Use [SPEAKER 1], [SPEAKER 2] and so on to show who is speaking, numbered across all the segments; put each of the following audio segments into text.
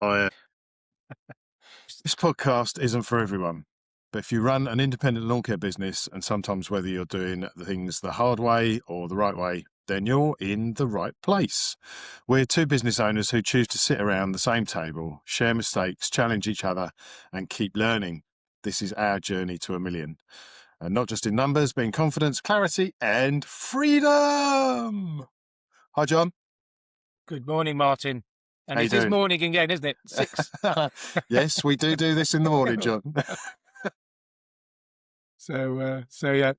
[SPEAKER 1] I, this podcast isn't for everyone, but if you run an independent lawn care business, and sometimes whether you're doing things the hard way or the right way, then you're in the right place. We're two business owners who choose to sit around the same table, share mistakes, challenge each other, and keep learning. This is our journey to a million. And not just in numbers, but in confidence, clarity, and freedom. Hi, John.
[SPEAKER 2] Good morning, Martin. And
[SPEAKER 1] How you
[SPEAKER 2] it is
[SPEAKER 1] doing?
[SPEAKER 2] morning again, isn't it? 6.
[SPEAKER 1] Yes, we do this in the morning, John.
[SPEAKER 2] So yeah.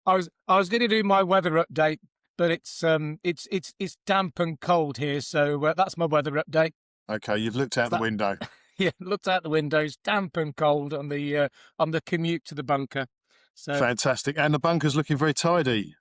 [SPEAKER 2] I was going to do my weather update, but it's damp and cold here, so that's my weather update.
[SPEAKER 1] Okay, you've looked out the window.
[SPEAKER 2] Yeah, looked out the windows, damp and cold on the commute to the bunker. So
[SPEAKER 1] Fantastic, and the bunker's looking very tidy.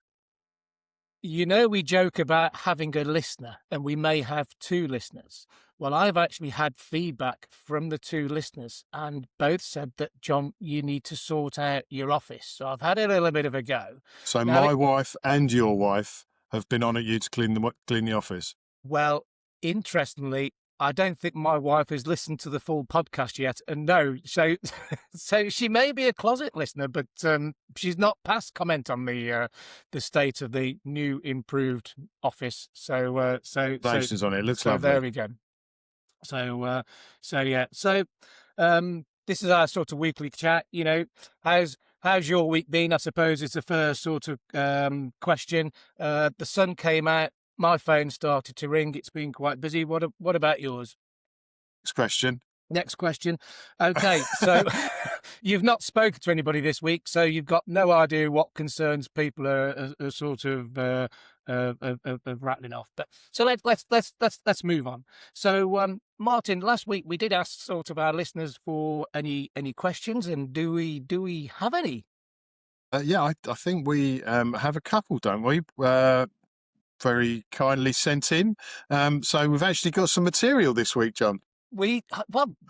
[SPEAKER 2] you know, we joke about having a listener, and we may have 2 listeners. Well, I've actually had feedback from the 2 listeners, and both said that, John, you need to sort out your office. So I've had a little bit of a go.
[SPEAKER 1] So
[SPEAKER 2] Now,
[SPEAKER 1] my wife and your wife have been on at you to clean the office.
[SPEAKER 2] Well, interestingly, I don't think my wife has listened to the full podcast yet, and no, so she may be a closet listener, but she's not passed comment on the state of the new improved office. So
[SPEAKER 1] Congratulations on it. It looks lovely.
[SPEAKER 2] There we go. So yeah. So this is our sort of weekly chat. You know, how's your week been? I suppose is the first sort of question. The sun came out. My phone started to ring. It's been quite busy. What about yours?
[SPEAKER 1] Next question.
[SPEAKER 2] Okay, so you've not spoken to anybody this week, so you've got no idea what concerns people are sort of rattling off. But so let's move on. So Martin, last week we did ask sort of our listeners for any questions, and do we have any?
[SPEAKER 1] Yeah, I think we have a couple, don't we? Very kindly sent in. So we've actually got some material this week, John. Where do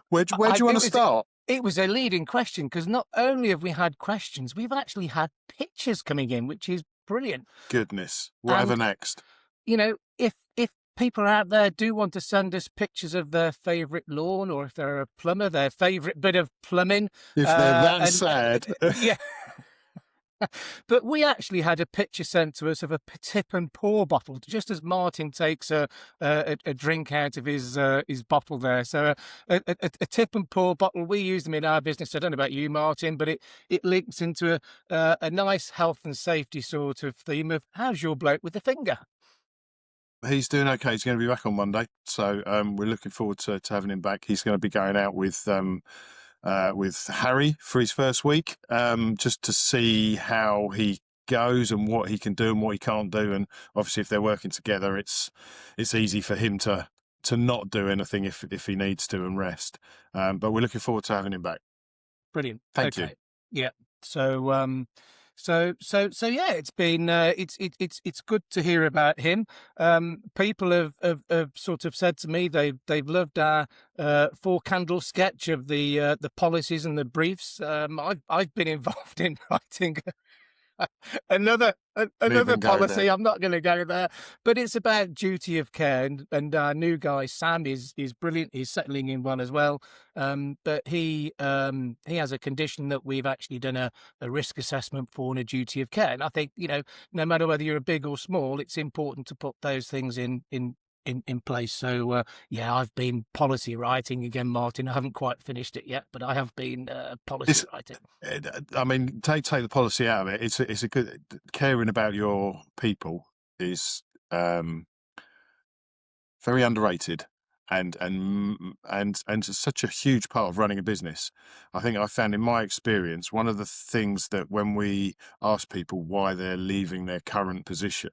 [SPEAKER 1] you want to start?
[SPEAKER 2] It was a leading question, because not only have we had questions, we've actually had pictures coming in, which is brilliant.
[SPEAKER 1] Goodness, whatever next.
[SPEAKER 2] You know, if people out there do want to send us pictures of their favourite lawn, or if they're a plumber, their favourite bit of plumbing.
[SPEAKER 1] If they're that sad.
[SPEAKER 2] Yeah. But we actually had a picture sent to us of a tip and pour bottle, just as Martin takes a drink out of his bottle there. So a tip and pour bottle, we use them in our business. I don't know about you, Martin, but it links into a nice health and safety sort of theme of how's your bloke with the finger?
[SPEAKER 1] He's doing okay. He's going to be back on Monday. So we're looking forward to having him back. He's going to be going out with Harry for his first week, just to see how he goes and what he can do and what he can't do. And obviously, if they're working together, it's easy for him to not do anything if he needs to and rest. But we're looking forward to having him back.
[SPEAKER 2] Brilliant.
[SPEAKER 1] Thank you.
[SPEAKER 2] Yeah. So yeah, it's been it's good to hear about him. People have sort of said to me they've loved our 4-candle sketch of the policies and the briefs. I've been involved in writing another policy. I'm not going to go there, but it's about duty of care, and our new guy Sam is brilliant. He's settling in well as well, but he has a condition that we've actually done a risk assessment for, and a duty of care. And I think, you know, no matter whether you're big or small, it's important to put those things in place. So yeah, I've been policy writing again, Martin. I haven't quite finished it yet, but I have been policy writing.
[SPEAKER 1] I mean, take the policy out of it. It's a good, caring about your people is very underrated, and such a huge part of running a business. I think I found in my experience, one of the things that when we ask people why they're leaving their current position,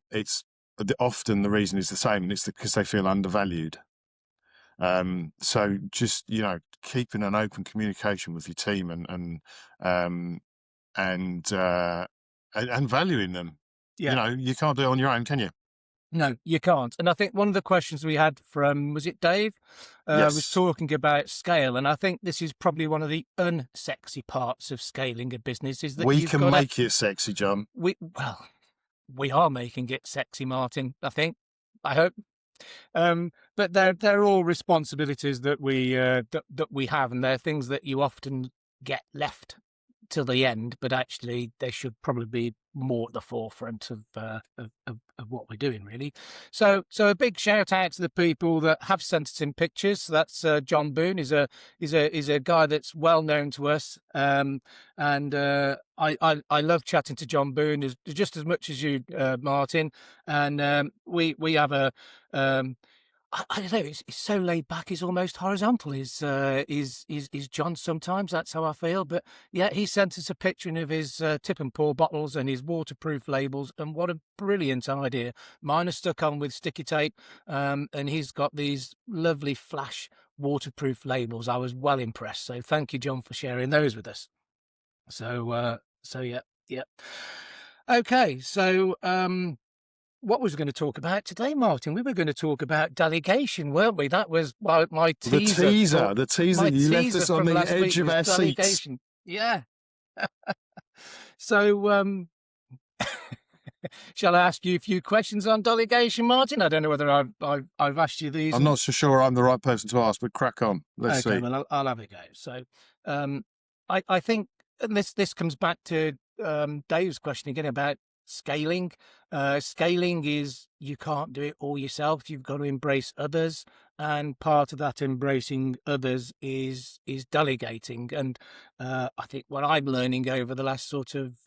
[SPEAKER 1] it's often the reason is the same, and it's because they feel undervalued. So just, you know, keeping an open communication with your team and valuing them.
[SPEAKER 2] Yeah.
[SPEAKER 1] You know, you can't do it on your own, can you?
[SPEAKER 2] No, you can't. And I think one of the questions we had from, was it Dave?
[SPEAKER 1] Yes.
[SPEAKER 2] Was talking about scale. And I think this is probably one of the unsexy parts of scaling a business, is that
[SPEAKER 1] we can make it sexy, John.
[SPEAKER 2] We are making it sexy, Martin, I think. I hope. But they're all responsibilities that we have, and they're things that you often get left till the end, but actually they should probably be more at the forefront of what we're doing, really. So a big shout out to the people that have sent us in pictures. So that's John Boone is a guy that's well known to us, and I love chatting to John Boone just as much as you, Martin. And we have a I don't know. He's so laid back. He's almost horizontal. Is John sometimes. That's how I feel. But yeah, he sent us a picture of his tip and pour bottles and his waterproof labels. And what a brilliant idea! Mine are stuck on with sticky tape, and he's got these lovely flash waterproof labels. I was well impressed. So thank you, John, for sharing those with us. So yeah, yeah. Okay, so what was we going to talk about today, Martin? We were going to talk about delegation, weren't we? That was my
[SPEAKER 1] The
[SPEAKER 2] teaser
[SPEAKER 1] teaser,
[SPEAKER 2] for
[SPEAKER 1] the teaser,
[SPEAKER 2] my
[SPEAKER 1] you left
[SPEAKER 2] teaser
[SPEAKER 1] us on
[SPEAKER 2] from
[SPEAKER 1] the
[SPEAKER 2] last
[SPEAKER 1] edge
[SPEAKER 2] week
[SPEAKER 1] of
[SPEAKER 2] was
[SPEAKER 1] our seats.
[SPEAKER 2] delegation. Yeah. So, shall I ask you a few questions on delegation, Martin? I don't know whether I've asked you these.
[SPEAKER 1] I'm not so sure I'm the right person to ask, but crack on. Let's
[SPEAKER 2] Okay,
[SPEAKER 1] see.
[SPEAKER 2] well, I'll have a go. So, I think, and this comes back to Dave's question again about scaling. Scaling is you can't do it all yourself. You've got to embrace others, and part of that embracing others is delegating. And I think what I'm learning over the last sort of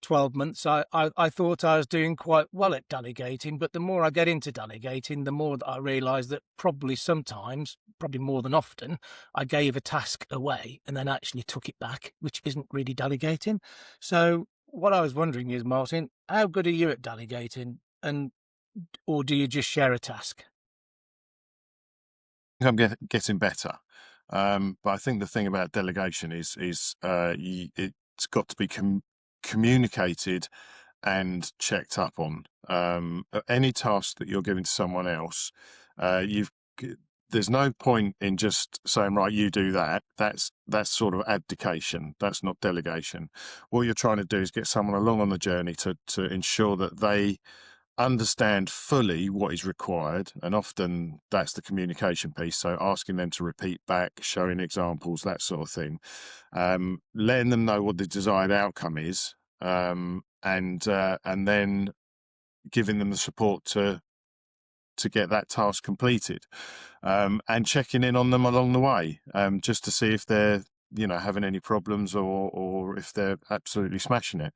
[SPEAKER 2] 12 months, I thought I was doing quite well at delegating, but the more I get into delegating, the more that I realise that probably sometimes, probably more than often, I gave a task away and then actually took it back, which isn't really delegating. So what I was wondering is, Martin, how good are you at delegating, and or do you just share a task?
[SPEAKER 1] I'm getting better. But I think the thing about delegation is it's got to be communicated and checked up on. Any task that you're giving to someone else, you've there's no point in just saying, right, you do that. That's sort of abdication. That's not delegation. What you're trying to do is get someone along on the journey to ensure that they understand fully what is required, and often that's the communication piece. So asking them to repeat back, showing examples, that sort of thing, letting them know what the desired outcome is, and then giving them the support to get that task completed, and checking in on them along the way, just to see if they're having any problems, or if they're absolutely smashing it.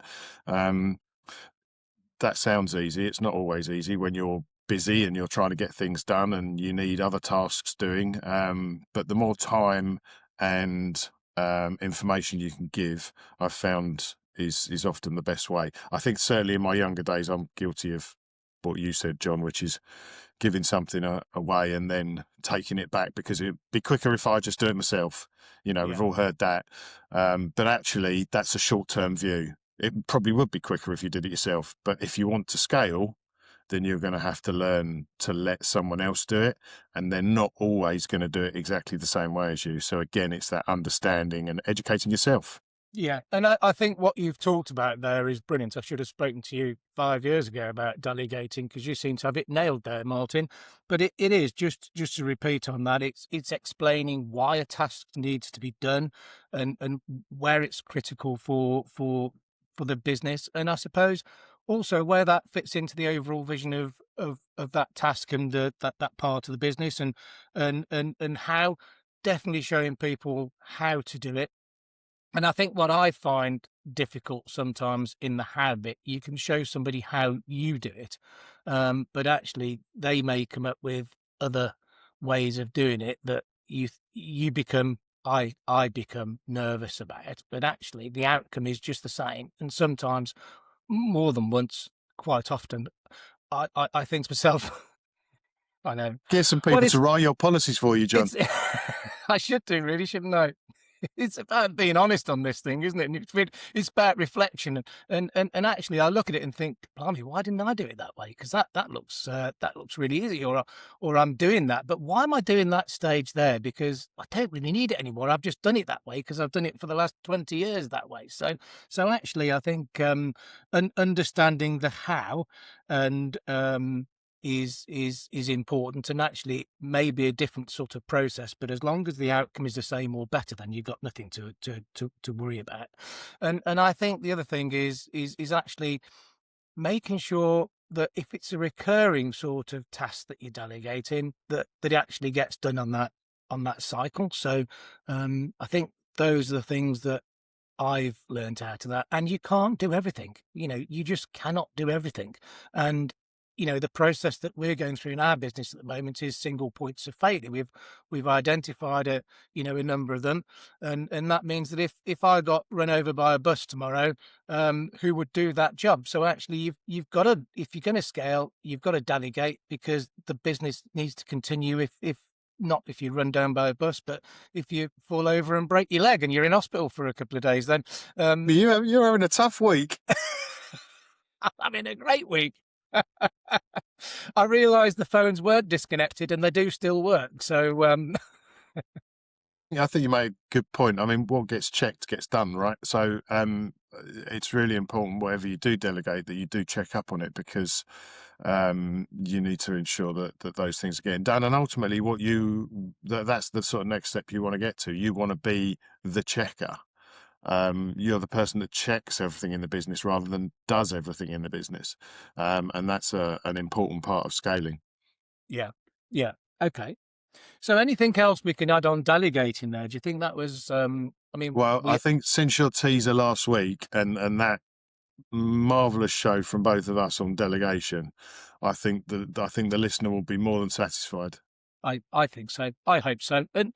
[SPEAKER 1] That sounds easy. It's not always easy when you're busy and you're trying to get things done and you need other tasks doing. But the more time and information you can give, I've found is often the best way. I think certainly in my younger days, I'm guilty of what you said, John, which is giving something away and then taking it back because it'd be quicker if I just do it myself.
[SPEAKER 2] Yeah.
[SPEAKER 1] We've all heard that. But actually, that's a short-term view. It probably would be quicker if you did it yourself. But if you want to scale, then you're going to have to learn to let someone else do it. And they're not always going to do it exactly the same way as you. So again, it's that understanding and educating yourself.
[SPEAKER 2] Yeah, and I think what you've talked about there is brilliant. I should have spoken to you 5 years ago about delegating, because you seem to have it nailed there, Martin. But it is just to repeat on that. It's explaining why a task needs to be done, and where it's critical for the business, and I suppose also where that fits into the overall vision of that task and that part of the business, and how definitely showing people how to do it. And I think what I find difficult sometimes in the how bit, you can show somebody how you do it, but actually they may come up with other ways of doing it that you become I become nervous about it. But actually, the outcome is just the same, and sometimes more than once, quite often, I think to myself, I know
[SPEAKER 1] Get some
[SPEAKER 2] what
[SPEAKER 1] people to write your policies for you, John.
[SPEAKER 2] it's. I should do really, shouldn't I? It's about being honest on this thing, isn't it? And it's about reflection, and actually, I look at it and think, blimey, why didn't I do it that way? Because that looks really easy, or I'm doing that, but why am I doing that stage there? Because I don't really need it anymore. I've just done it that way because I've done it for the last 20 years that way. So actually, I think understanding the how, and is important, and actually maybe a different sort of process, but as long as the outcome is the same or better, then you've got nothing to worry about. And I think the other thing is actually making sure that if it's a recurring sort of task that you're delegating, that it actually gets done on that cycle. So I think those are the things that I've learned out of that. And you can't do everything. You just cannot do everything. And the process that we're going through in our business at the moment is single points of failure. We've identified a number of them, and that means that if I got run over by a bus tomorrow, who would do that job? So actually, you've got to, if you're going to scale, you've got to delegate, because the business needs to continue. If not if you run down by a bus, but if you fall over and break your leg and you're in hospital for a couple of days, then
[SPEAKER 1] But you're having a tough week.
[SPEAKER 2] I'm having a great week. I realised the phones weren't disconnected and they do still work. So
[SPEAKER 1] Yeah, I think you made a good point. I mean, what gets checked gets done, right? So it's really important, whatever you do delegate, that you do check up on it, because you need to ensure that those things are getting done. And ultimately, that's the sort of next step you want to get to. You want to be the checker. You're the person that checks everything in the business rather than does everything in the business. And that's an important part of scaling.
[SPEAKER 2] yeah, yeah, okay. So anything else we can add on delegating there? Do you think that was? I mean,
[SPEAKER 1] Well, I
[SPEAKER 2] we
[SPEAKER 1] think since your teaser last week and that marvelous show from both of us on delegation, I think the listener will be more than satisfied.
[SPEAKER 2] I think so. I hope so. And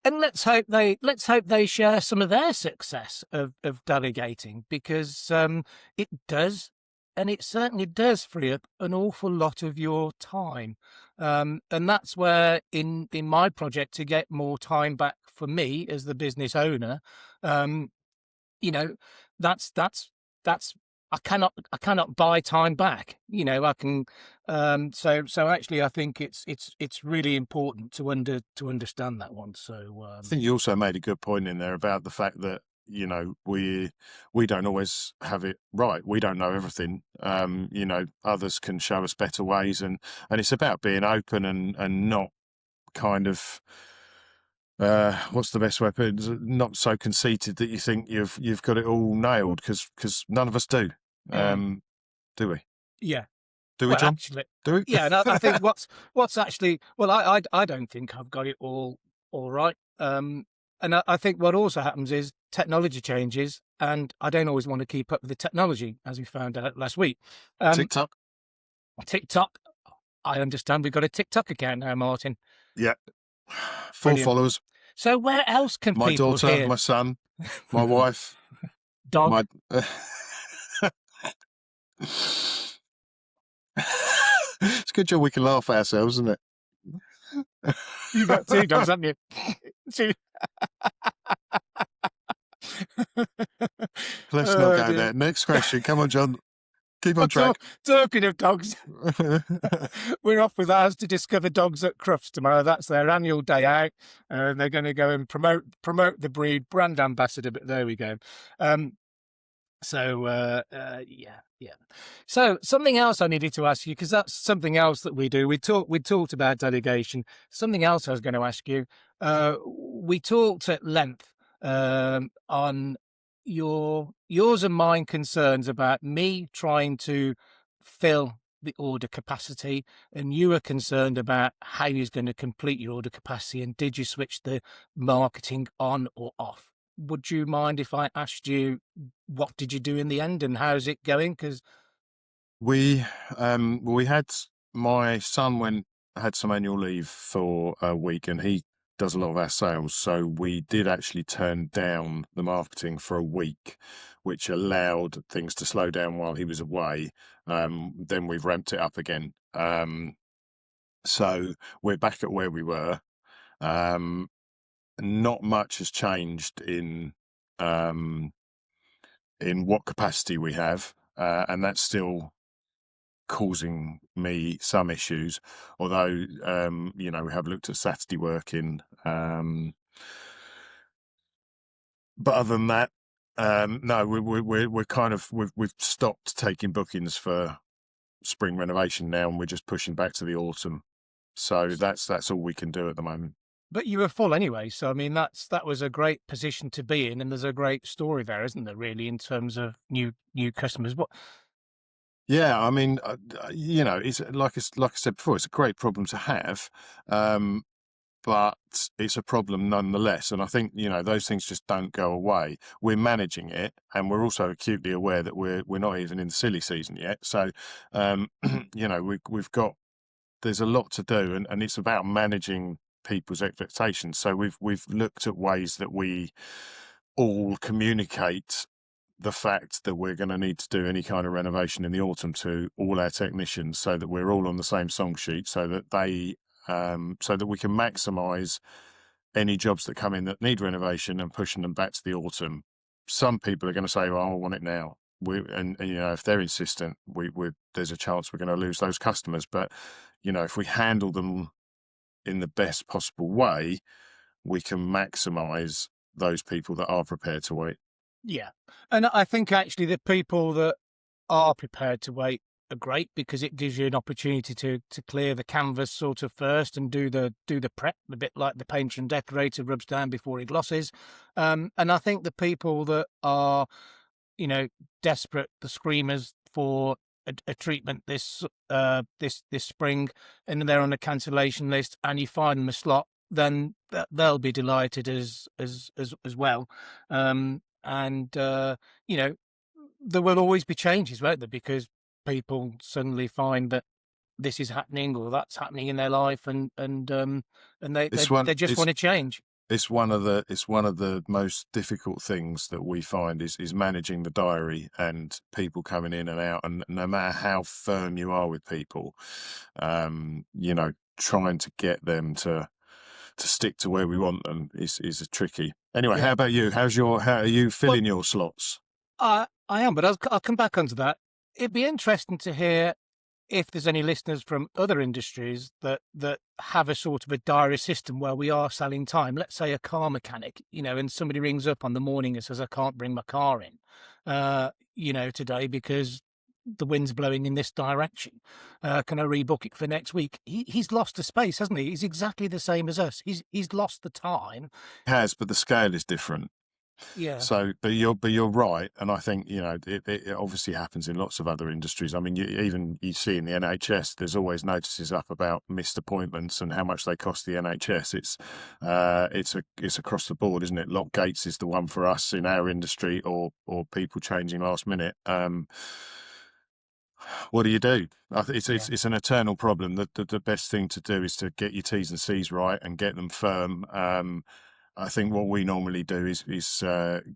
[SPEAKER 2] let's hope they share some of their success of delegating, because it does, and it certainly does free up an awful lot of your time. And that's where in my project, to get more time back for me as the business owner, um, you know, that's I cannot buy time back. I can. So actually, I think it's really important to understand that one. So
[SPEAKER 1] I think you also made a good point in there about the fact that we don't always have it right. We don't know everything. Others can show us better ways, and it's about being open and not kind of what's the best way? Not so conceited that you think you've got it all nailed, because none of us do.
[SPEAKER 2] mm,
[SPEAKER 1] Do we?
[SPEAKER 2] yeah.
[SPEAKER 1] Do we,
[SPEAKER 2] Well,
[SPEAKER 1] John?
[SPEAKER 2] actually,
[SPEAKER 1] Do we?
[SPEAKER 2] yeah. And I think what's actually, well, I don't think I've got it all right. And I think what also happens is technology changes, and I don't always want to keep up with the technology, as we found out last week. Um,
[SPEAKER 1] TikTok.
[SPEAKER 2] TikTok. I understand we've got a TikTok account now, Martin.
[SPEAKER 1] Yeah. 4
[SPEAKER 2] Brilliant.
[SPEAKER 1] followers.
[SPEAKER 2] So where else can
[SPEAKER 1] My
[SPEAKER 2] people
[SPEAKER 1] daughter,
[SPEAKER 2] hear
[SPEAKER 1] my son, my wife,
[SPEAKER 2] dog?
[SPEAKER 1] my. It's a good job we can laugh at ourselves, isn't it?
[SPEAKER 2] You got two dogs, haven't you? Two.
[SPEAKER 1] Let's not
[SPEAKER 2] Oh
[SPEAKER 1] go
[SPEAKER 2] dear.
[SPEAKER 1] there. Next question. Come on, John. Keep on track.
[SPEAKER 2] Talking of dogs, we're off with ours to discover dogs at Crufts tomorrow. That's their annual day out. They're going to go and promote the breed, brand ambassador. But there we go. Yeah. So something else I needed to ask you, because that's something else that we do. We talked about delegation. Something else I was going to ask you. We talked at length on yours and mine concerns about me trying to fill the order capacity, and you were concerned about how you was going to complete your order capacity, and did you switch the marketing on or off? Would you mind if I asked you what did you do in the end and how's it going? Because
[SPEAKER 1] We had my son had some annual leave for a week, and he does a lot of our sales. So we did actually turn down the marketing for a week, which allowed things to slow down while he was away. Then we've ramped it up again. So we're back at where we were. Not much has changed in what capacity we have, and that's still causing me some issues. Although we have looked at Saturday working, but other than that, no, we're kind of we've stopped taking bookings for spring renovation now, and we're just pushing back to the autumn. So that's all we can do at the moment.
[SPEAKER 2] But you were full anyway, so I mean that was a great position to be in, and there's a great story there, isn't there? Really, in terms of new customers. What?
[SPEAKER 1] Yeah, I mean, it's like I said before, it's a great problem to have, um, but it's a problem nonetheless. And I think those things just don't go away. We're managing it, and we're also acutely aware that we're not even in the silly season yet. So, we've got there's a lot to do, and it's about managing people's expectations. So we've looked at ways that we all communicate the fact that we're going to need to do any kind of renovation in the autumn to all our technicians, so that we're all on the same song sheet, so that so that we can maximise any jobs that come in that need renovation and pushing them back to the autumn. Some people are going to say, "Well, I want it now." And if they're insistent, there's a chance we're going to lose those customers. But if we handle them in the best possible way, we can maximise those people that are prepared to wait.
[SPEAKER 2] Yeah, and I think actually the people that are prepared to wait are great because it gives you an opportunity to clear the canvas sort of first and do the prep, a bit like the painter and decorator rubs down before he glosses. And I think the people that are, desperate, the screamers for a treatment this spring, and they're on a cancellation list, and you find them a slot, then they'll be delighted as well. And there will always be changes, won't there? Because people suddenly find that this is happening or that's happening in their life, and
[SPEAKER 1] It's one.
[SPEAKER 2] they just want to change.
[SPEAKER 1] It's one of the most difficult things that we find is managing the diary and people coming in and out. And no matter how firm you are with people, trying to get them to stick to where we want them is tricky. Anyway, how
[SPEAKER 2] Yeah.
[SPEAKER 1] about you? How are you
[SPEAKER 2] Well,
[SPEAKER 1] filling your slots?
[SPEAKER 2] I am, but I'll come back onto that. It'd be interesting to hear if there's any listeners from other industries that have a sort of a diary system where we are selling time. Let's say a car mechanic, and somebody rings up on the morning and says, "I can't bring my car in, today because the wind's blowing in this direction. Can I rebook it for next week?" He's lost the space, hasn't he? He's exactly the same as us. He's lost the time.
[SPEAKER 1] Has, but the scale is different.
[SPEAKER 2] Yeah,
[SPEAKER 1] So, but you're right, and I think it obviously happens in lots of other industries. I mean, you see in the NHS, there's always notices up about missed appointments and how much they cost the NHS. It's across the board, isn't it? Lock gates is the one for us in our industry, or people changing last minute. What do you do?
[SPEAKER 2] yeah,
[SPEAKER 1] It's an eternal problem. The best thing to do is to get your T's and C's right and get them firm. I think what we normally do is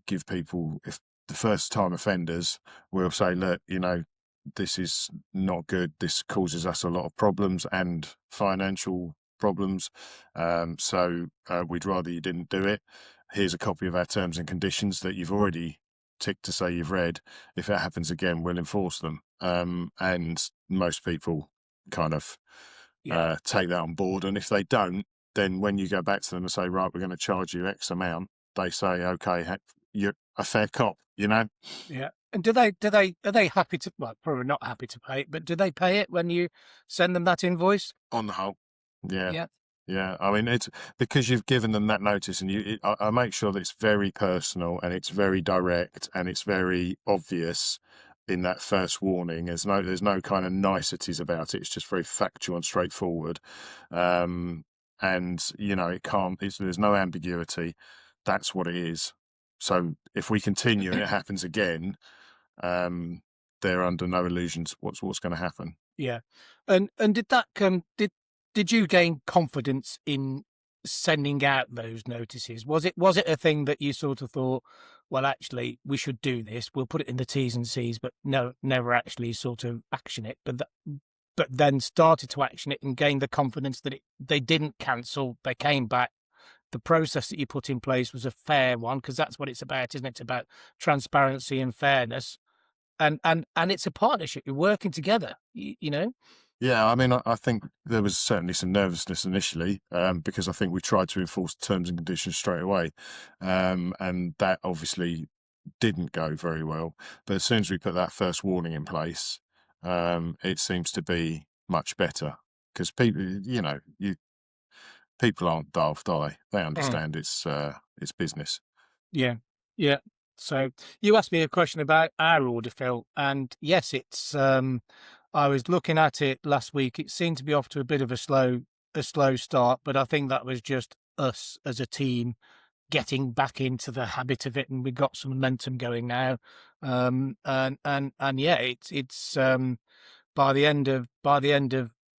[SPEAKER 1] give people, if the first time offenders, we'll say, look, this is not good. This causes us a lot of problems and financial problems. So we'd rather you didn't do it. Here's a copy of our terms and conditions that you've already ticked to say you've read. If it happens again, we'll enforce them. And most people kind of
[SPEAKER 2] yeah,
[SPEAKER 1] take that on board. And if they don't, then when you go back to them and say, right, we're going to charge you X amount, they say, okay, you're a fair cop.
[SPEAKER 2] yeah. And are they happy to? Well, probably not happy to pay it, but do they pay it when you send them that invoice?
[SPEAKER 1] On the whole. Yeah.
[SPEAKER 2] Yeah,
[SPEAKER 1] Yeah. I mean, it's because you've given them that notice, and I make sure that it's very personal and it's very direct and it's very obvious in that first warning. There's no kind of niceties about it. It's just very factual and straightforward. And there's no ambiguity. That's what it is. So if we continue and it happens again, um, they're under no illusions what's going to happen.
[SPEAKER 2] yeah. And did that come? Did you gain confidence in sending out those notices? Was it a thing that you sort of thought, well, actually, we should do this. We'll put it in the T's and C's, but no, never actually sort of action it. But then started to action it and gained the confidence that they didn't cancel. They came back. The process that you put in place was a fair one, because that's what it's about, isn't it? It's about transparency and fairness, and it's a partnership. You're working together.
[SPEAKER 1] Yeah, I mean, I think there was certainly some nervousness initially, because I think we tried to enforce the terms and conditions straight away, and that obviously didn't go very well. But as soon as we put that first warning in place, it seems to be much better because people, people aren't daft, are they? They
[SPEAKER 2] Mm.
[SPEAKER 1] understand it's business.
[SPEAKER 2] Yeah, yeah. So you asked me a question about our order, Phil, and yes, it's. I was looking at it last week. It seemed to be off to a bit of a slow start, but I think that was just us as a team getting back into the habit of it, and we got some momentum going now. And yeah, it's by the end of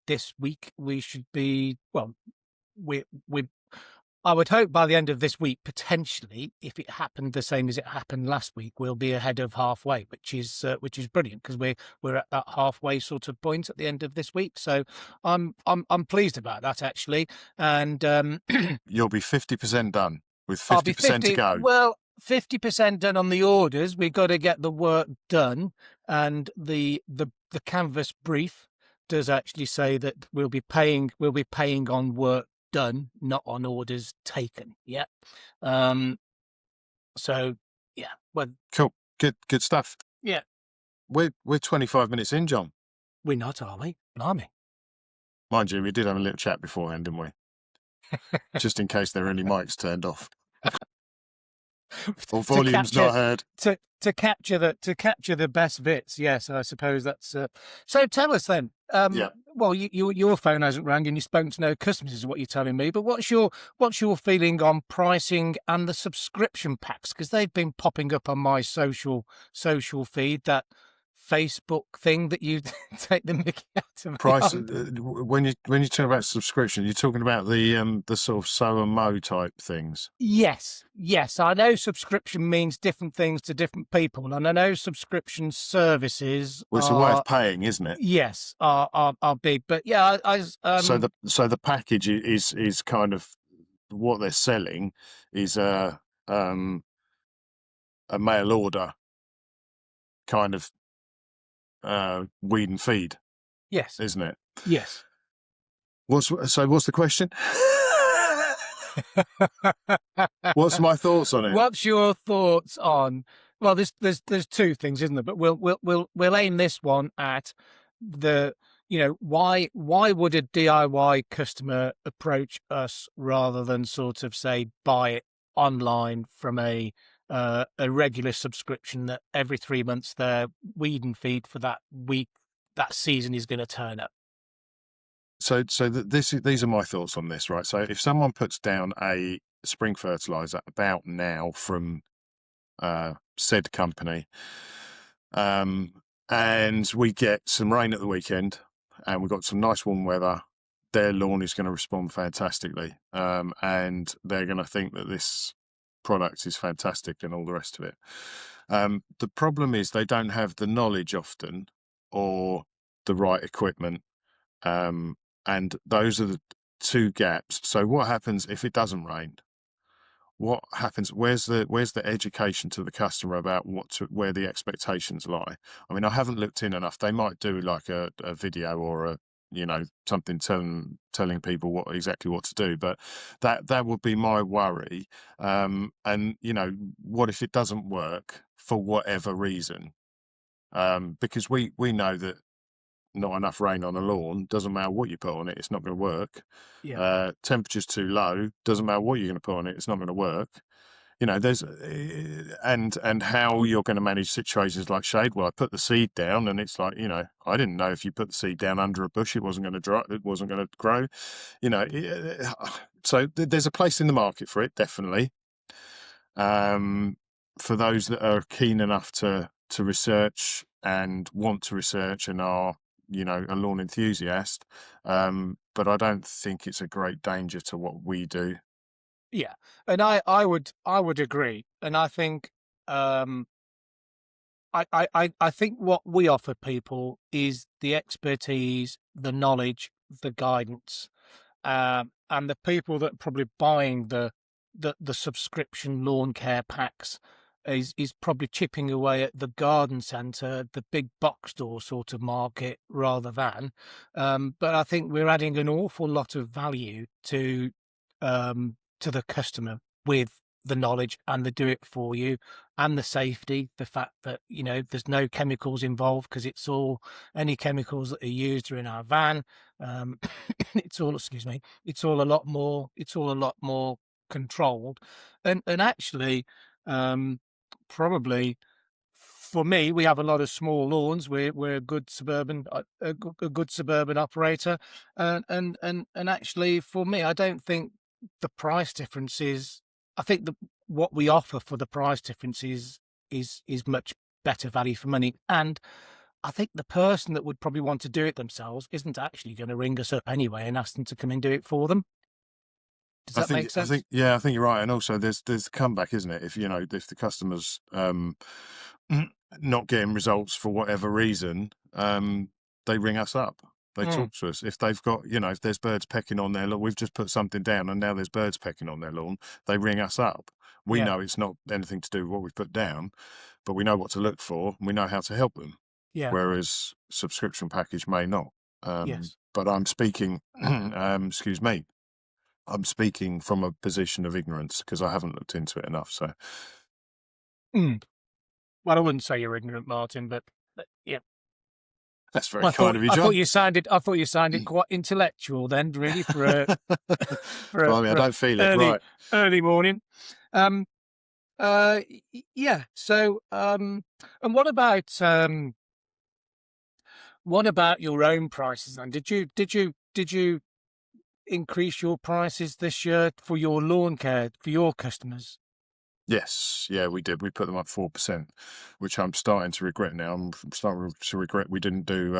[SPEAKER 2] this week, we should be well. We I would hope by the end of this week, potentially, if it happened the same as it happened last week, we'll be ahead of halfway, which is brilliant because we're at that halfway sort of point at the end of this week. So I'm pleased about that actually, and
[SPEAKER 1] You'll be 50% done with
[SPEAKER 2] I'll be
[SPEAKER 1] 50% to
[SPEAKER 2] 50.
[SPEAKER 1] go.
[SPEAKER 2] Well, 50% done on the orders. We've got to get the work done, and the canvas brief does actually say that we'll be paying on work done, not on orders taken. Yeah. Um. So yeah. Well,
[SPEAKER 1] Cool. Good stuff.
[SPEAKER 2] yeah.
[SPEAKER 1] We're 25 minutes in, John.
[SPEAKER 2] We're not, are we? Blimey.
[SPEAKER 1] Mind you, we did have a little chat beforehand, didn't we? Just in case there are any mics turned off or
[SPEAKER 2] to
[SPEAKER 1] volumes
[SPEAKER 2] capture
[SPEAKER 1] not heard.
[SPEAKER 2] to capture the best bits. Yes, I suppose that's. So tell us then.
[SPEAKER 1] Yeah.
[SPEAKER 2] Well, your phone hasn't rang and you spoke to no customers, is what you're telling me. But what's your feeling on pricing and the subscription packs? Because they've been popping up on my social feed. That Facebook thing that you take the mickey out of me
[SPEAKER 1] Price
[SPEAKER 2] on.
[SPEAKER 1] when you talk about subscription, you're talking about the sort of so and mo type things.
[SPEAKER 2] Yes, yes. I know subscription means different things to different people, and I know subscription services
[SPEAKER 1] Well, it's a way
[SPEAKER 2] are
[SPEAKER 1] of paying, isn't it?
[SPEAKER 2] yes are big. But yeah,
[SPEAKER 1] So the package is kind of what they're selling is a mail order kind of weed and feed,
[SPEAKER 2] yes,
[SPEAKER 1] isn't it?
[SPEAKER 2] yes.
[SPEAKER 1] What's the question? What's my thoughts on it?
[SPEAKER 2] What's your thoughts on? Well, there's two things, isn't there? But we'll aim this one at the why would a DIY customer approach us rather than sort of say buy it online from a regular subscription that every 3 months their weed and feed for that week that season is going to turn up.
[SPEAKER 1] These are my thoughts on this, right? So if someone puts down a spring fertilizer about now from said company, and we get some rain at the weekend, and we've got some nice warm weather, their lawn is going to respond fantastically, and they're going to think that this product is fantastic and all the rest of it. The problem is they don't have the knowledge often or the right equipment, and those are the two gaps. So what happens if it doesn't rain? What happens? Where's the education to the customer about where the expectations lie? I mean, I haven't looked in enough. They might do like a video or something telling people exactly what to do, but that would be my worry. And what if it doesn't work for whatever reason? Because we know that not enough rain on a lawn, doesn't matter what you put on it, it's not going to work.
[SPEAKER 2] Yeah,
[SPEAKER 1] Temperature's too low, doesn't matter what you're going to put on it, it's not going to work. There's and how you're going to manage situations like shade. Well, I put the seed down, and it's like I didn't know if you put the seed down under a bush, it wasn't going to dry, it wasn't going to grow. So there's a place in the market for it, definitely. For those that are keen enough to research and want to research and are a lawn enthusiast, but I don't think it's a great danger to what we do.
[SPEAKER 2] yeah. And I would agree, and I think um I think what we offer people is the expertise, the knowledge, the guidance, and the people that are probably buying the subscription lawn care packs is probably chipping away at the garden centre, the big box store sort of market rather than. But I think we're adding an awful lot of value to the customer with the knowledge and they do it for you, and the safety, the fact that, there's no chemicals involved because it's all any chemicals that are used are in our van. Um, it's all, excuse me, it's all a lot more controlled. And actually, probably for me, we have a lot of small lawns. We're a good suburban a good suburban operator, and actually for me, I don't think the price difference is. I think what we offer for the price difference is much better value for money, and I think the person that would probably want to do it themselves isn't actually going to ring us up anyway and ask them to come and do it for them. Does that make sense?
[SPEAKER 1] Yeah, I think you're right. And also there's the comeback, isn't it? If, if the customer's not getting results for whatever reason, they ring us up. They
[SPEAKER 2] Mm,
[SPEAKER 1] talk to us. If they've got, if there's birds pecking on their lawn, we've just put something down and now there's birds pecking on their lawn, they ring us up. We
[SPEAKER 2] yeah,
[SPEAKER 1] know it's not anything to do with what we've put down, but we know what to look for and we know how to help them.
[SPEAKER 2] yeah,
[SPEAKER 1] Whereas subscription package may not.
[SPEAKER 2] yes.
[SPEAKER 1] But I'm speaking, excuse me, I'm speaking from a position of ignorance because I haven't looked into it enough. So
[SPEAKER 2] Mm. Well, I wouldn't say you're ignorant, Martin, but yeah.
[SPEAKER 1] that's very
[SPEAKER 2] I
[SPEAKER 1] kind
[SPEAKER 2] thought
[SPEAKER 1] of you,
[SPEAKER 2] I thought
[SPEAKER 1] John.
[SPEAKER 2] you sounded I thought you sounded quite intellectual then, really, for a
[SPEAKER 1] Blimey, I
[SPEAKER 2] for a
[SPEAKER 1] don't feel it.
[SPEAKER 2] early
[SPEAKER 1] Right.
[SPEAKER 2] early morning. Um, yeah. So, and what about your own prices then? Did you increase your prices this year for your lawn care for your customers?
[SPEAKER 1] Yes. Yeah, we did. We put them up 4%, which I'm starting to regret now. I'm starting to regret we didn't do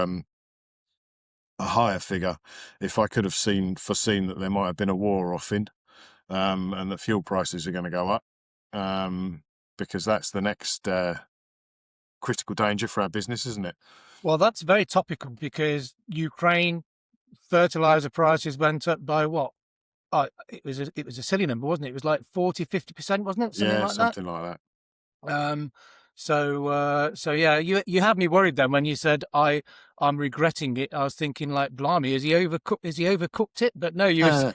[SPEAKER 1] a higher figure. If I could have foreseen that there might have been a war off in, and that fuel prices are going to go up, because that's the next critical danger for our business, isn't it?
[SPEAKER 2] Well, that's very topical because Ukraine fertilizer prices went up by what? Oh, it was a silly number, wasn't it? It was like 40-50%, wasn't it? Something
[SPEAKER 1] Yeah,
[SPEAKER 2] like that.
[SPEAKER 1] something like that.
[SPEAKER 2] So yeah, you had me worried then when you said I'm regretting it. I was thinking like, blimey, has he overcooked it? But no, you were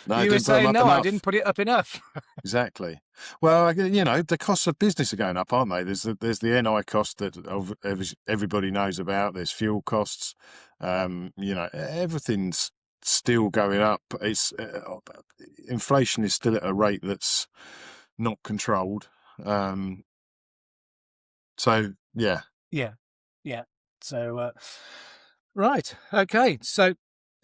[SPEAKER 1] No, I
[SPEAKER 2] you were
[SPEAKER 1] didn't put them
[SPEAKER 2] saying
[SPEAKER 1] up
[SPEAKER 2] no, I
[SPEAKER 1] enough.
[SPEAKER 2] didn't put it up enough.
[SPEAKER 1] Exactly. Well, the costs of business are going up, aren't they? There's the NI cost that everybody knows about. There's fuel costs. Everything's still going up. It's inflation is still at a rate that's not controlled. Um, so yeah,
[SPEAKER 2] Yeah, yeah. So right, okay. So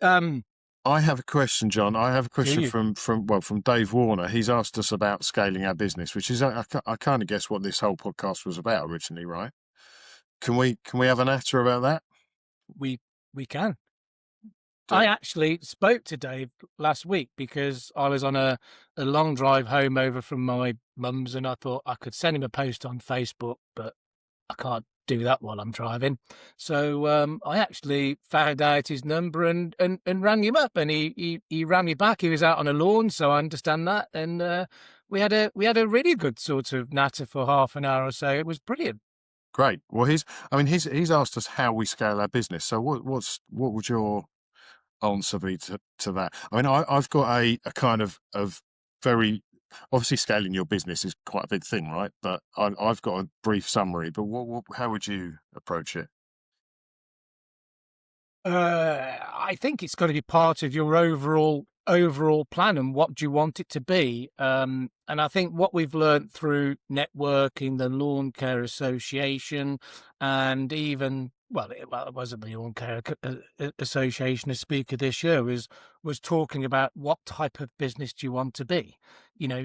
[SPEAKER 2] um,
[SPEAKER 1] I have a question, John. I have a
[SPEAKER 2] do
[SPEAKER 1] question
[SPEAKER 2] you?
[SPEAKER 1] from Dave Warner. He's asked us about scaling our business, which is I kind of guess what this whole podcast was about originally, right? Can we have an natter about that?
[SPEAKER 2] We can. I
[SPEAKER 1] Do.
[SPEAKER 2] actually spoke to Dave last week because I was on a long drive home over from my mum's, and I thought I could send him a post on Facebook, but I can't do that while I'm driving. So I actually found out his number and rang him up, and he rang me back. He was out on a lawn, so I understand that, and we had a really good sort of natter for half an hour or so. It was brilliant.
[SPEAKER 1] Great. Well, he's asked us how we scale our business. So what would your answer be to that? I mean, I've got a kind of very obviously scaling your business is quite a big thing, right? But I've got a brief summary. But how would you approach it?
[SPEAKER 2] I think it's got to be part of your overall plan and what do you want it to be. And I think what we've learned through networking, the Lawn Care Association, and even it wasn't the Lawn Care Association as speaker this year was talking about what type of business do you want to be.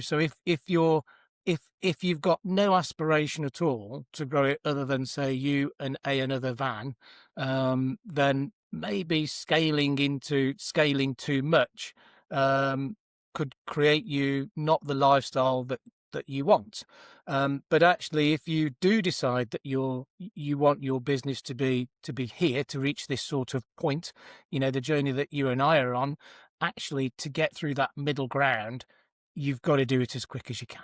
[SPEAKER 2] So if you've got no aspiration at all to grow it other than say you and another van, then maybe scaling too much could create you not the lifestyle that you want. But actually, if you do decide that you want your business to be here to reach this sort of point, the journey that you and I are on, actually to get through that middle ground, you've got to do it as quick as you can,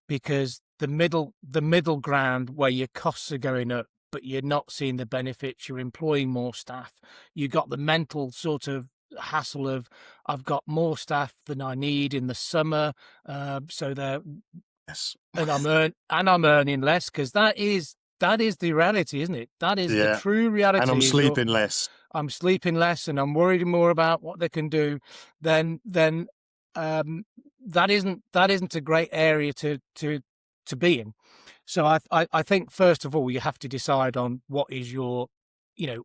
[SPEAKER 2] because the middle ground where your costs are going up but you're not seeing the benefits, you're employing more staff, you got the mental sort of hassle of I've got more staff than I need in the summer, so they're
[SPEAKER 1] Yes.
[SPEAKER 2] and I'm earning less, because that is the reality, isn't it? That is the
[SPEAKER 1] Yeah.
[SPEAKER 2] true
[SPEAKER 1] And I'm
[SPEAKER 2] reality.
[SPEAKER 1] sleeping less.
[SPEAKER 2] I'm sleeping less, and I'm worried more about what they can do. Then um, that isn't a great area to be in. So I think first of all you have to decide on what is your, you know,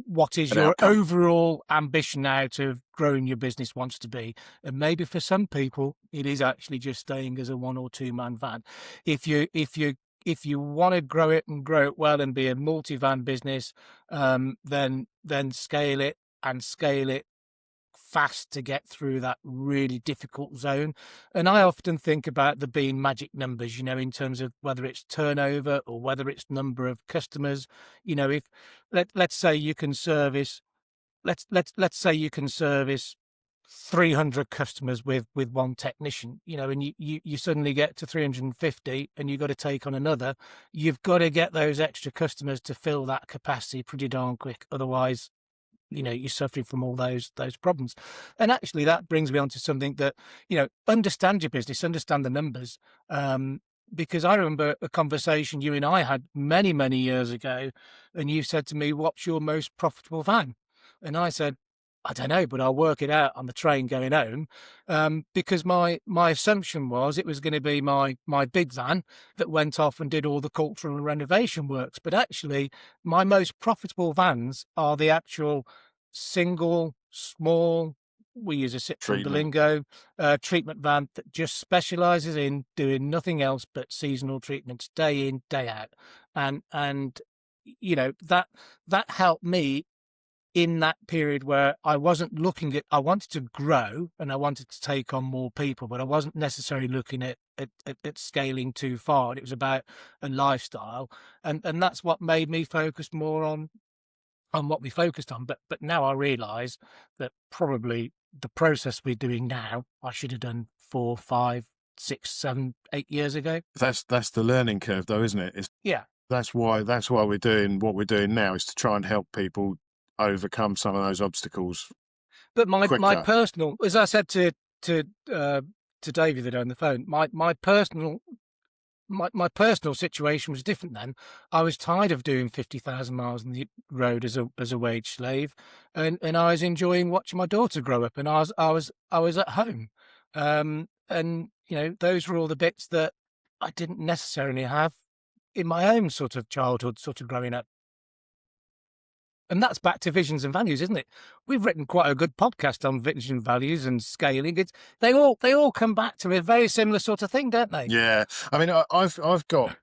[SPEAKER 2] what is
[SPEAKER 1] An
[SPEAKER 2] your
[SPEAKER 1] outcome.
[SPEAKER 2] overall ambition out of growing your business wants to be. And maybe for some people it is actually just staying as a 1 or 2 man van. If you want to grow it and grow it well and be a multi-van business, then scale it, and scale it fast to get through that really difficult zone. And I often think about there being magic numbers, in terms of whether it's turnover or whether it's number of customers. If let's say you can service, let's say you can service 300 customers with one technician, and you suddenly get to 350 and you've got to take on another. You've got to get those extra customers to fill that capacity pretty darn quick. Otherwise, you're suffering from all those problems. And actually that brings me on to something that, understand your business, understand the numbers. Because I remember a conversation you and I had many, many years ago, and you said to me, what's your most profitable van? And I said, I don't know, but I'll work it out on the train going home. Because my assumption was it was going to be my big van that went off and did all the cultural and renovation works. But actually, my most profitable vans are the actual single, small, we use a Citroen
[SPEAKER 1] Treatment.
[SPEAKER 2] Berlingo treatment van that just specializes in doing nothing else but seasonal treatments day in, day out. And that helped me in that period where I wasn't looking at, I wanted to grow and I wanted to take on more people, but I wasn't necessarily looking at scaling too far. And it was about a lifestyle. And that's what made me focus more on what we focused on. But now I realize that probably the process we're doing now, I should have done 4, 5, 6, 7, 8 years ago.
[SPEAKER 1] That's the learning curve, though, isn't it?
[SPEAKER 2] Yeah.
[SPEAKER 1] That's why we're doing what we're doing now, is to try and help people overcome some of those obstacles
[SPEAKER 2] But my
[SPEAKER 1] quicker.
[SPEAKER 2] personal, as I said to David on the phone, my personal situation was different then. I was tired of doing 50,000 miles on the road as a wage slave, and I was enjoying watching my daughter grow up, and I was at home, and those were all the bits that I didn't necessarily have in my own sort of childhood, sort of growing up. And that's back to visions and values, isn't it? We've written quite a good podcast on vision, values, and scaling. They all come back to a very similar sort of thing, don't they?
[SPEAKER 1] Yeah, I mean, I've got.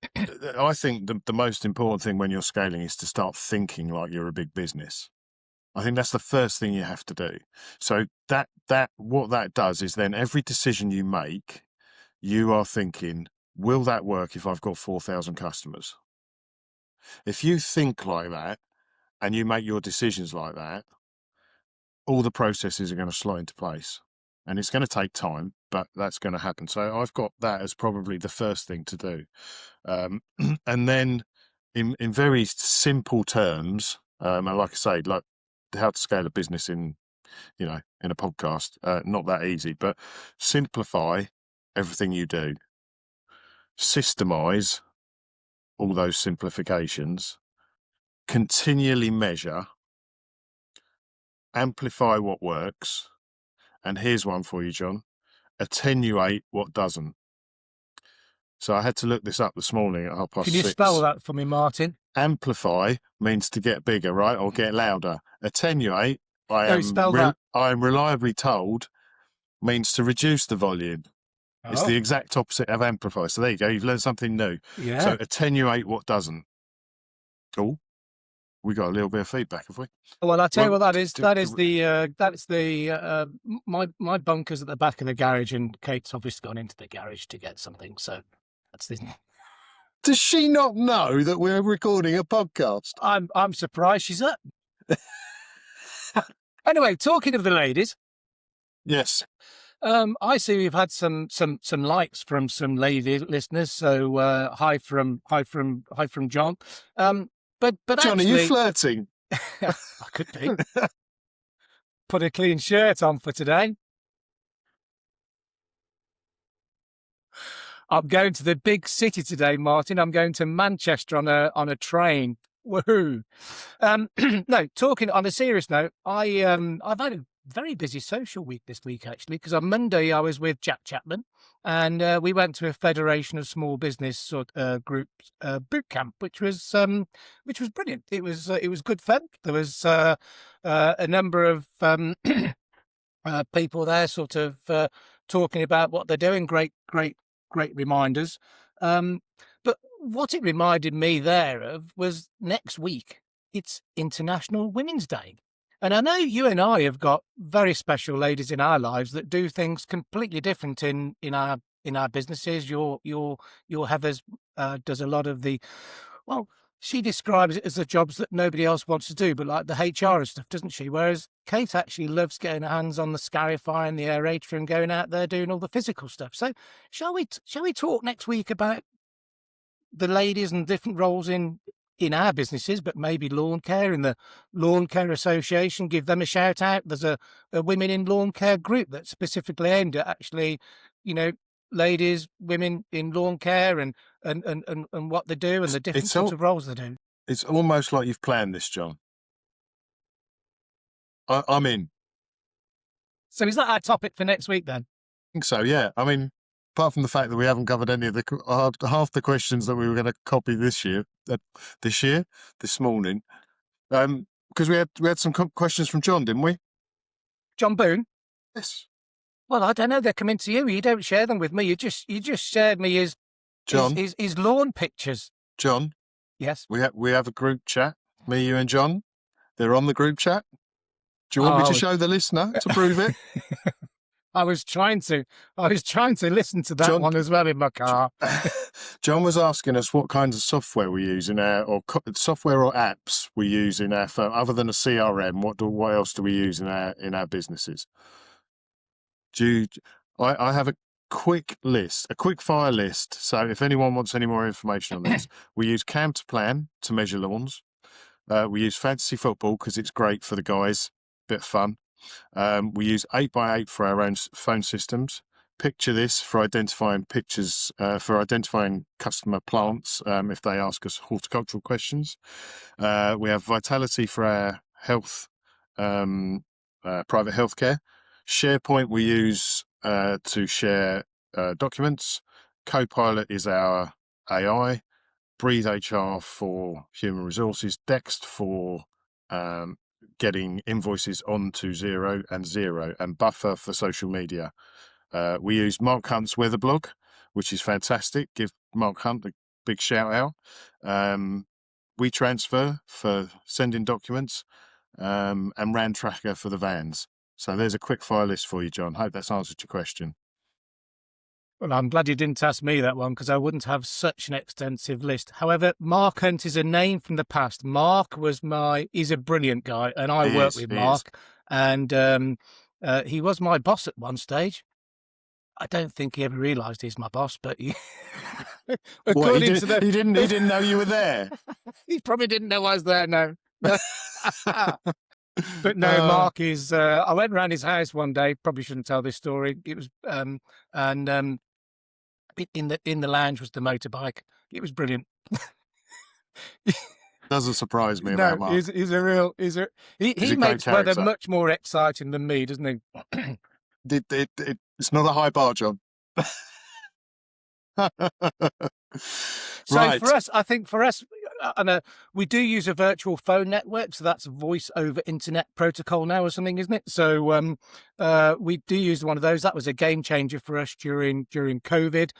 [SPEAKER 1] I think the most important thing when you're scaling is to start thinking like you're a big business. I think that's the first thing you have to do. So that what that does is then every decision you make, you are thinking, will that work if I've got 4,000 customers? If you think like that and you make your decisions like that, all the processes are going to slot into place. And it's going to take time, but that's going to happen. So I've got that as probably the first thing to do. And then in very simple terms, and like I say, like how to scale a business in a podcast, not that easy, but simplify everything you do, systemize all those simplifications, continually measure, amplify what works, and here's one for you, John: attenuate what doesn't. So I had to look this up this morning at 6:30.
[SPEAKER 2] Can you spell that for me, Martin?
[SPEAKER 1] Amplify means to get bigger, right, or get louder. Attenuate,
[SPEAKER 2] Spell that.
[SPEAKER 1] I am reliably told, means to reduce the volume. It's the exact opposite of amplify. So there you go. You've learned something new.
[SPEAKER 2] Yeah.
[SPEAKER 1] So attenuate what doesn't. Cool. We got a little bit of feedback, have we?
[SPEAKER 2] Well, I'll tell you what that is. That's my bunker's at the back of the garage, and Kate's obviously gone into the garage to get something. So that's the.
[SPEAKER 1] Does she not know that we're recording a podcast?
[SPEAKER 2] I'm surprised she's up. Anyway, talking of the ladies.
[SPEAKER 1] Yes.
[SPEAKER 2] I see we've had some likes from some lady listeners. So hi from John. But
[SPEAKER 1] John,
[SPEAKER 2] actually,
[SPEAKER 1] are you flirting?
[SPEAKER 2] I could be. put a clean shirt on for today. I'm going to the big city today, Martin. I'm going to Manchester on a train. Woohoo! No, talking on a serious note, I've had a very busy social week this week actually, because on Monday I was with Jack Chapman, and we went to a Federation of Small Business groups boot camp, which was brilliant. It was good fun. There was a number of people there, sort of talking about what they're doing. Great reminders. But what it reminded me there of was next week, it's International Women's Day. And I know you and I have got very special ladies in our lives that do things completely different in our businesses. Your Heather's does a lot of the, well, she describes it as the jobs that nobody else wants to do, but like the HR and stuff, doesn't she? Whereas Kate actually loves getting her hands on the scarifier and the aerator and going out there doing all the physical stuff. So shall we talk next week about the ladies and different roles in our businesses, but maybe lawn care and the Lawn Care Association, give them a shout out. There's a women in lawn care group that's specifically aimed at actually, ladies, women in lawn care and what they do and the different sorts of roles they do.
[SPEAKER 1] It's almost like you've planned this, John. I'm in.
[SPEAKER 2] So is that our topic for next week then?
[SPEAKER 1] I think so, yeah. I mean, apart from the fact that we haven't covered any of the half the questions that we were going to copy this morning, because we had some questions from John, didn't we?
[SPEAKER 2] John Boone?
[SPEAKER 1] Yes.
[SPEAKER 2] Well, I don't know. They're coming to you. You don't share them with me. You just shared me his lawn pictures.
[SPEAKER 1] John.
[SPEAKER 2] Yes.
[SPEAKER 1] We have a group chat. Me, you, and John. They're on the group chat. Do you want me to show the listener to prove it?
[SPEAKER 2] I was trying to listen to that one as well in my car.
[SPEAKER 1] John was asking us what kinds of software we use software or apps we use in our firm, other than a CRM. What else do we use in our businesses? I have a quick fire list. So if anyone wants any more information on this, we use Counterplan to measure lawns. We use Fantasy Football because it's great for the guys, bit of fun. We use 8x8 for our own phone systems. Picture This for identifying customer plants if they ask us horticultural questions. We have Vitality for our health, private healthcare. SharePoint we use to share documents. Copilot is our AI. Breathe HR for human resources. Dext for getting invoices onto Zero, and Buffer for social media. We use Mark Hunt's weather blog, which is fantastic. Give Mark Hunt a big shout out. WeTransfer for sending documents, and RAN Tracker for the vans. So there's a quick fire list for you, John. Hope that's answered your question.
[SPEAKER 2] Well, I'm glad you didn't ask me that one because I wouldn't have such an extensive list. However, Mark Hunt is a name from the past. He's a brilliant guy, and I worked with Mark, and he was my boss at one stage. I don't think he ever realised he's my boss, but he
[SPEAKER 1] didn't know you were there.
[SPEAKER 2] He probably didn't know I was there. No. But no, Mark is. I went around his house one day. Probably shouldn't tell this story. It was in the lounge was the motorbike. It was brilliant.
[SPEAKER 1] Doesn't surprise me about Mark.
[SPEAKER 2] He makes weather much more exciting than me, doesn't he?
[SPEAKER 1] It's not a high bar, John.
[SPEAKER 2] So right. For us, we do use a virtual phone network, so that's voice over internet protocol now or something, isn't it? So we do use one of those. That was a game changer for us during COVID.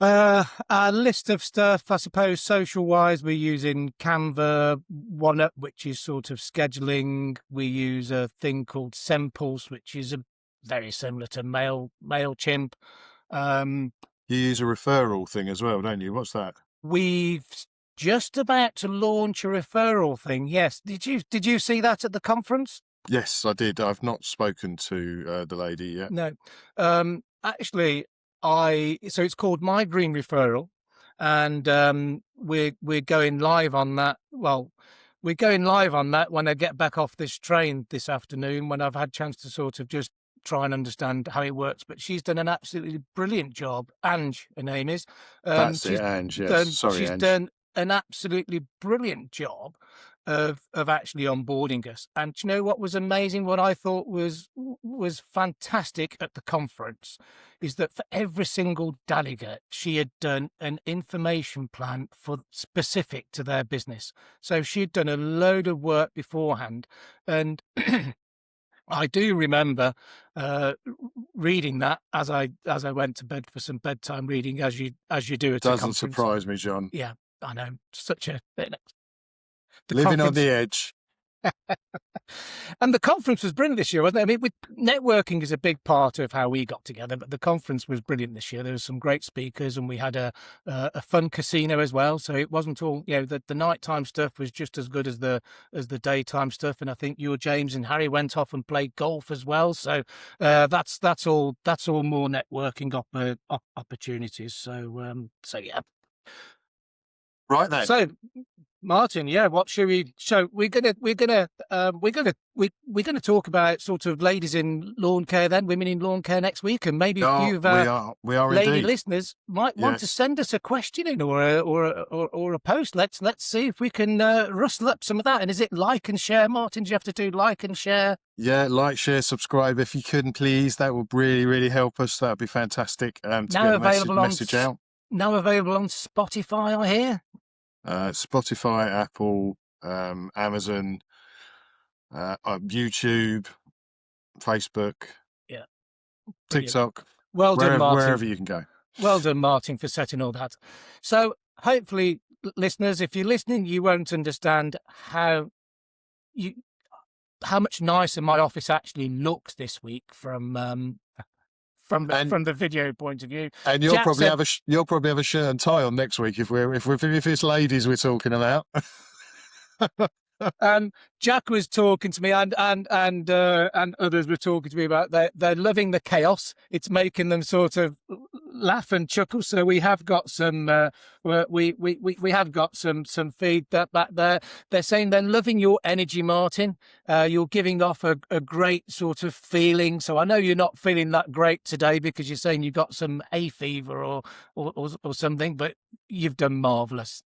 [SPEAKER 2] Our list of stuff, I suppose, social-wise, we're using Canva, OneUp, which is sort of scheduling. We use a thing called Sempulse, which is very similar to MailChimp.
[SPEAKER 1] You use a referral thing as well, don't you? What's that?
[SPEAKER 2] We've just about to launch a referral thing. Yes. Did you see that at the conference?
[SPEAKER 1] Yes, I did. I've not spoken to the lady yet.
[SPEAKER 2] No. Actually, so it's called My Green Referral, and we're going live on that. Well, we're going live on that when I get back off this train this afternoon, when I've had a chance to sort of just try and understand how it works. But she's done an absolutely brilliant job. Ange, her name is.
[SPEAKER 1] That's it, Ange. Yes, sorry,
[SPEAKER 2] She's
[SPEAKER 1] Ange.
[SPEAKER 2] done an absolutely brilliant job of actually onboarding us. And do you know what was amazing? What I thought was fantastic at the conference is that for every single delegate, she had done an information plan for specific to their business. So she'd done a load of work beforehand, and I do remember reading that as I went to bed for some bedtime reading, as you do at a
[SPEAKER 1] Doesn't
[SPEAKER 2] conference.
[SPEAKER 1] surprise me, John.
[SPEAKER 2] Yeah, I know. Such a
[SPEAKER 1] Living on the edge.
[SPEAKER 2] And the conference was brilliant this year, wasn't it? I mean, networking is a big part of how we got together, but the conference was brilliant this year. There were some great speakers, and we had a fun casino as well. So it wasn't all, the nighttime stuff was just as good as the daytime stuff. And I think you, James, and Harry went off and played golf as well. So that's all more networking opportunities. So yeah.
[SPEAKER 1] Right then.
[SPEAKER 2] So, Martin, yeah, what should we? So we're gonna talk about sort of ladies in lawn care, then women in lawn care next week, and maybe a few of our
[SPEAKER 1] we are
[SPEAKER 2] lady
[SPEAKER 1] indeed.
[SPEAKER 2] listeners might want to send us a question in or a post. Let's see if we can rustle up some of that. And is it like and share, Martin? Do you have to do like and share?
[SPEAKER 1] Yeah, like, share, subscribe if you could, please. That would really, really help us. That would be fantastic. To
[SPEAKER 2] Now
[SPEAKER 1] get the message out.
[SPEAKER 2] Now available on Spotify, I hear.
[SPEAKER 1] Spotify, Apple, Amazon, YouTube, Facebook,
[SPEAKER 2] yeah,
[SPEAKER 1] TikTok.
[SPEAKER 2] Well done, Martin.
[SPEAKER 1] Wherever you can go.
[SPEAKER 2] Well done, Martin, for setting all that. So hopefully, listeners, if you're listening, you won't understand how much nicer my office actually looks this week from the video point of view.
[SPEAKER 1] And you'll probably have a shirt and tie on next week if it's ladies we're talking about.
[SPEAKER 2] Jack was talking to me, and others were talking to me about they're loving the chaos. It's making them sort of laugh and chuckle. So we have got some we have got some feedback back there. They're saying they're loving your energy, Martin. You're giving off a great sort of feeling. So I know you're not feeling that great today because you're saying you've got some hay fever or something, but you've done marvelous.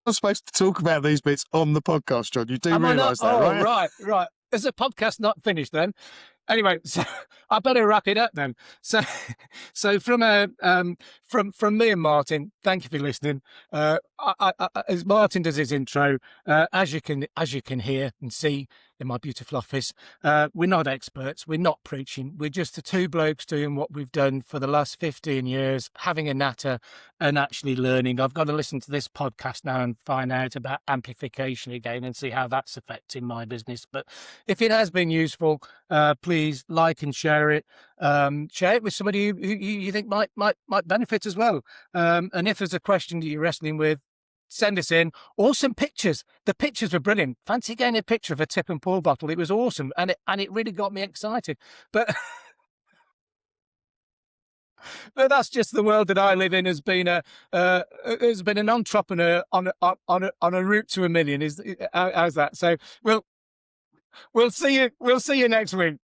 [SPEAKER 1] I'm supposed to talk about these bits on the podcast, John. You do realise that, right?
[SPEAKER 2] Right. Is the podcast not finished then? Anyway, so I better wrap it up then. So from me and Martin, thank you for listening. As Martin does his intro, as you can hear and see in my beautiful office, we're not experts. We're not preaching. We're just the two blokes doing what we've done for the last 15 years, having a natter and actually learning. I've got to listen to this podcast now and find out about amplification again and see how that's affecting my business. But if it has been useful, please like and share it. Share it with somebody who you think might benefit as well. And if there's a question that you're wrestling with, send us in, or some pictures. The pictures were brilliant. Fancy getting a picture of a Tip and Pull bottle. It was awesome, and it really got me excited. But but that's just the world that I live in. Has been an entrepreneur on a route to a million. How's that? So we'll see you next week.